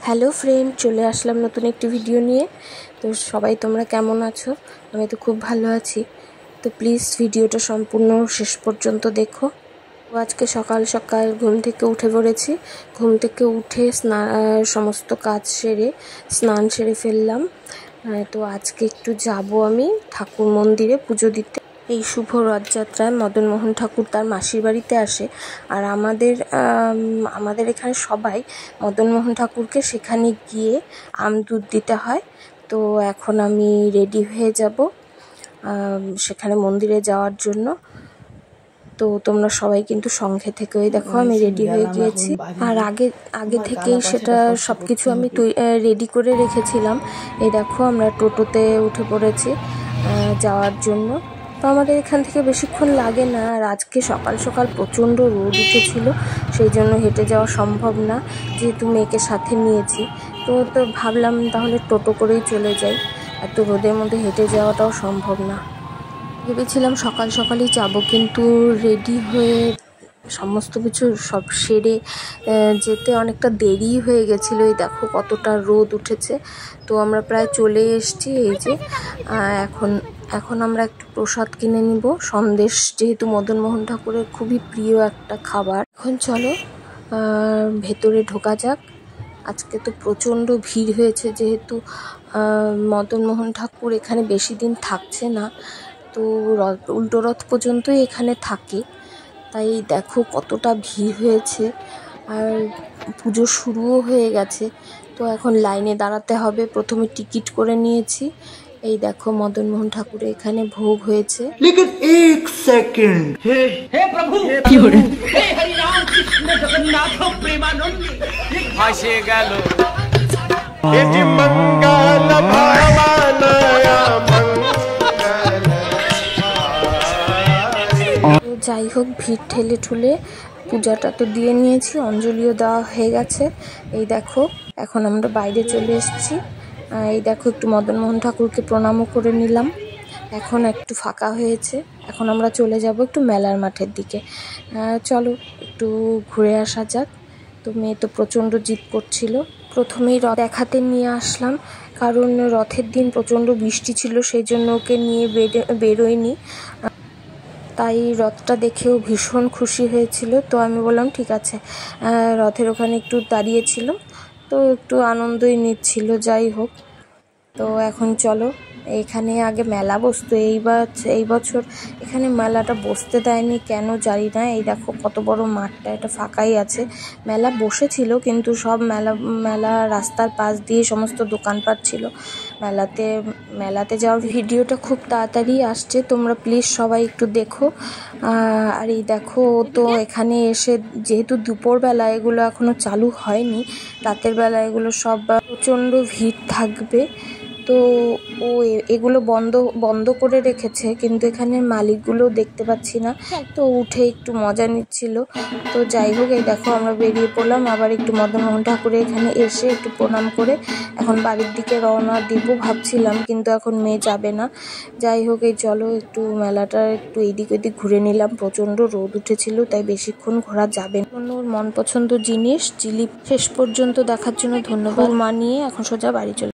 Hello friend, চলে আসলাম নতুন একটি ভিডিও নিয়ে। তো সবাই তোমরা কেমন আছো? আমি তো খুব ভালো আছি। তো প্লিজ ভিডিওটা সম্পূর্ণ শেষ পর্যন্ত দেখো। তো আজকে সকাল সকাল ঘুম থেকে উঠে পড়েছি। ঘুম থেকে উঠে সমস্ত কাজ সেরে স্নান সেরে ফেললাম। তো আজকে একটু যাব আমি ঠাকুর মন্দিরে পুজো দিতে। এই শুভ রথযাত্রায় মদনমোহন ঠাকুর তার মাসির বাড়িতে আসে, আর আমাদের এখানে সবাই মদনমোহন ঠাকুরকে সেখানে গিয়ে আমদুধ দিতে হয়। তো এখন আমি রেডি হয়ে যাব সেখানে মন্দিরে যাওয়ার জন্য। তো তোমরা সবাই কিন্তু সঙ্গে থেকে দেখো আমি রেডি হয়ে গিয়েছি, আর আগে থেকেই সেটা সব কিছু আমি রেডি করে রেখেছিলাম। এই দেখো আমরা টোটোতে উঠে পড়েছি যাওয়ার জন্য। তো আমাদের এখান থেকে বেশিক্ষণ লাগে না, আর আজকে সকাল সকাল প্রচণ্ড রোদ উঠেছিল, সেই জন্য হেঁটে যাওয়া সম্ভব না, যেহেতু মেয়েকে সাথে নিয়েছি। তো ভাবলাম তাহলে টোটো করেই চলে যাই, এত রোদের মধ্যে হেঁটে যাওয়াটাও সম্ভব না। ভেবেছিলাম সকাল সকালই যাব, কিন্তু রেডি হয়ে সমস্ত কিছু সব সেরে যেতে অনেকটা দেরি হয়ে গেছিলো। এই দেখো কতটা রোদ উঠেছে। তো আমরা প্রায় চলে এসেছি। এই যে এখন আমরা একটু প্রসাদ কিনে নিব, সন্দেশ, যেহেতু মদনমোহন ঠাকুরের খুবই প্রিয় একটা খাবার। এখন চলো ভেতরে ঢোকা যাক। আজকে তো প্রচণ্ড ভিড় হয়েছে, যেহেতু মদনমোহন ঠাকুর এখানে বেশি দিন থাকছে না, তো উল্টো রথ পর্যন্তই এখানে থাকে। তাই দেখো কতটা ভিড় হয়েছে, আর পুজো শুরুও হয়ে গেছে। তো এখন লাইনে দাঁড়াতে হবে। প্রথমে টিকিট করে নিয়েছি। এই দেখো মদনমোহন ঠাকুরের এখানে ভোগ হয়েছে। लेकिन एक सेकंड हे प्रभु हे हरि राम कृष्ण जगन्नाथ प्रेमानंद भाषे गেল यदि मंगल भावनया मंगल। যাই হোক, ভিড় ঠেলে ঠুলে পূজাটা তো দিয়ে নিয়েছি, অঞ্জলিও দেওয়া হয়ে গেছে। এই দেখো এখন আমরা বাইরে চলে এসেছি। এই দেখো একটু মদনমোহন ঠাকুরকে প্রণামও করে নিলাম। এখন একটু ফাঁকা হয়েছে, এখন আমরা চলে যাব একটু মেলার মাঠের দিকে। চলো একটু ঘুরে আসা যাক। তো মেয়ে তো প্রচণ্ড জিদ করছিল। প্রথমেই রথ দেখাতে নিয়ে আসলাম, কারণ রথের দিন প্রচণ্ড বৃষ্টি ছিল, সেই জন্য ওকে নিয়ে বেরোয়নি। তাই রথটা দেখেও ভীষণ খুশি হয়েছিল। তো আমি বললাম ঠিক আছে, রথের ওখানে একটু দাঁড়িয়েছিল, তো একটু আনন্দই নিচ্ছিল। যাই হোক, তো এখন চলো, এখানে আগে মেলা বসতো, এই বছর এখানে মেলাটা বসতে দেয়নি কেন জানি না। এই দেখো কত বড় মাঠটা, এটা ফাঁকাই আছে। মেলা বসেছিল, কিন্তু সব মেলা রাস্তার পাশ দিয়ে সমস্ত দোকানপাট ছিল। মেলাতে যাওয়ার ভিডিওটা খুব তাড়াতাড়ি আসছে, তোমরা প্লিজ সবাই একটু দেখো। আর এই দেখো, তো এখানে এসে যেহেতু দুপুরবেলা এগুলো এখনো চালু হয়নি, রাতের বেলা এগুলো সব প্রচণ্ড ভিড় থাকবে। তো ও এগুলো বন্ধ করে রেখেছে, কিন্তু এখানে মালিকগুলো দেখতে পাচ্ছি না, তো উঠে একটু মজা নিচ্ছিল। তো যাই হোক, এই দেখো আমরা বেরিয়ে পড়লাম আবার একটু মদনমোহন ঠাকুরের এখানে এসে একটু প্রণাম করে এখন বাড়ির দিকে রওনা দিব ভাবছিলাম, কিন্তু এখন মেয়ে যাবে না। যাই হোক, এই চলো একটু মেলাটা একটু এদিক ওদিক ঘুরে নিলাম। প্রচণ্ড রোদ উঠেছিল, তাই বেশিক্ষণ ঘোরা যাবে না। ওর মন পছন্দ জিনিস জিলিপি শেষ পর্যন্ত দেখার জন্য ধন্যবাদ। মানিয়ে এখন সোজা বাড়ি চলে